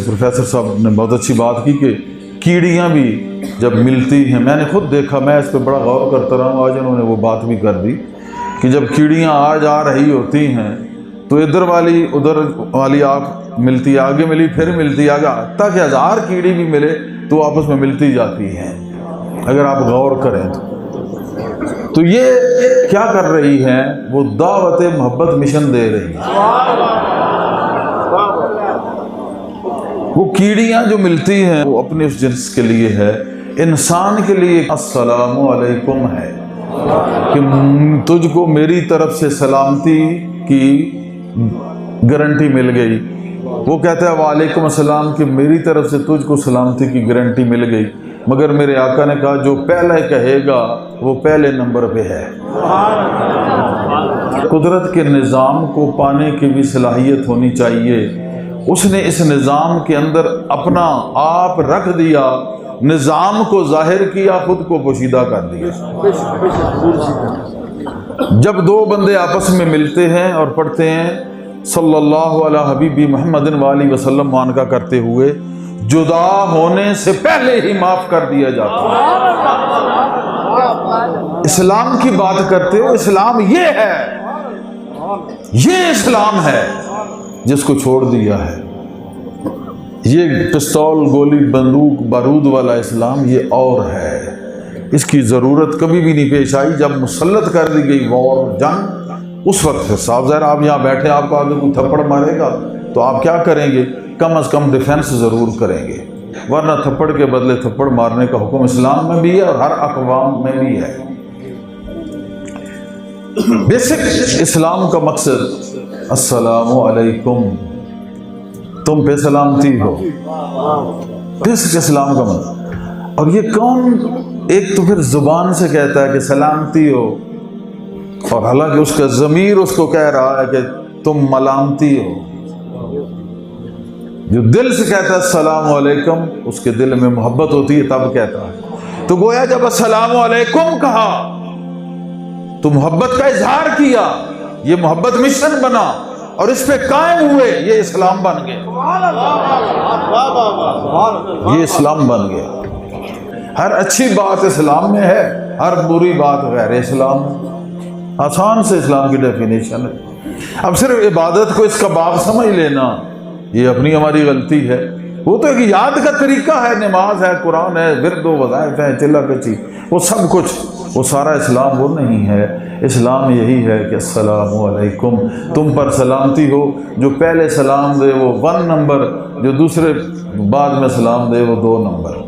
Professor साहब ने बहुत अच्छी बात की कि कीड़ियाँ भी जब मिलती हैं, मैंने खुद देखा, मैं इस पर बड़ा गौर करता रहा हूँ, आज उन्होंने वो बात भी कर दी कि जब कीड़ियाँ आ जा रही होती हैं तो इधर वाली उधर वाली आप मिलती, आगे मिली फिर मिलती, आगे तक 1000 कीड़ी भी मिले तो आपस में मिलती जाती हैं, अगर आप गौर करें तो ये क्या कर रही हैं, वो दावत मोहब्बत मिशन दे रही हैं। वो कीड़ियाँ जो मिलती हैं वो अपने उस जिन्स के लिए है, इंसान के लिए अस्सलामु अलैकुम है कि तुझको मेरी तरफ से सलामती की गारंटी मिल गई। वो कहता है वालेकुम अस्सलाम कि मेरी तरफ से तुझको सलामती की गारंटी मिल गई, मगर मेरे आका ने कहा जो पहले कहेगा वो पहले नंबर पे है। कुदरत के निज़ाम को पाने की भी सलाहियत होनी चाहिए। उसने इस निज़ाम के अंदर अपना आप रख दिया, निज़ाम को जाहिर किया, खुद को पोशीदा कर दिया। जब दो बंदे आपस में मिलते हैं और पढ़ते हैं सल्लल्लाहु अला हबीबी मुहम्मदिन वाली वसल्लम मानका करते हुए, जुदा होने से पहले ही माफ कर दिया जाता है। इस्लाम की बात करते हो, इस्लाम ये है, ये इस्लाम है जिसको छोड़ दिया है। ये पिस्तौल गोली बंदूक बारूद वाला इस्लाम ये और है। इसकी ज़रूरत कभी भी नहीं पेश आई। जब मुसल्लत कर दी गई वॉर, जंग, उस वक्त साहब ज़रा आप यहाँ बैठे, आपको आगे कोई थप्पड़ मारेगा तो आप क्या करेंगे, कम अज़ कम डिफेंस ज़रूर करेंगे, वरना थप्पड़ के बदले थप्पड़ मारने का हुक्म इस्लाम में भी है और हर अक़वाम में भी है। बेसिक इस्लाम का मकसद अस्सलामु अलैकुम, तुम पे सलामती हो, बेसिक इस्लाम का मतलब। और ये कौन एक तो फिर ज़ुबान से कहता है कि सलामती हो, और हालांकि उसका ज़मीर उसको कह रहा है कि तुम मलामती हो। जो दिल से कहता है अस्सलामु अलैकुम, उसके दिल में मोहब्बत होती है तब कहता है। तो गोया जब अस्सलामु अलैकुम कहा तो मोहब्बत का इजहार किया, ये मोहब्बत मिशन बना और इस पे कायम हुए, ये इस्लाम बन गया, ये इस्लाम बन गया। हर अच्छी बात इस्लाम में है, हर बुरी बात गैर इस्लाम में। आसान से इस्लाम की डेफिनेशन है। अब सिर्फ इबादत को इसका बाब समझ लेना ये अपनी हमारी गलती है। वो तो एक याद का तरीका है, नमाज है, कुरान है, विर्द वज़ाइफ है, चिल्ला कची, वो सब कुछ, वो सारा इस्लाम वो नहीं है। इस्लाम यही है कि अस्सलामु अलैकुम, तुम पर सलामती हो। जो पहले सलाम दे वो 1 नंबर, जो दूसरे बाद में सलाम दे वो 2 नंबर।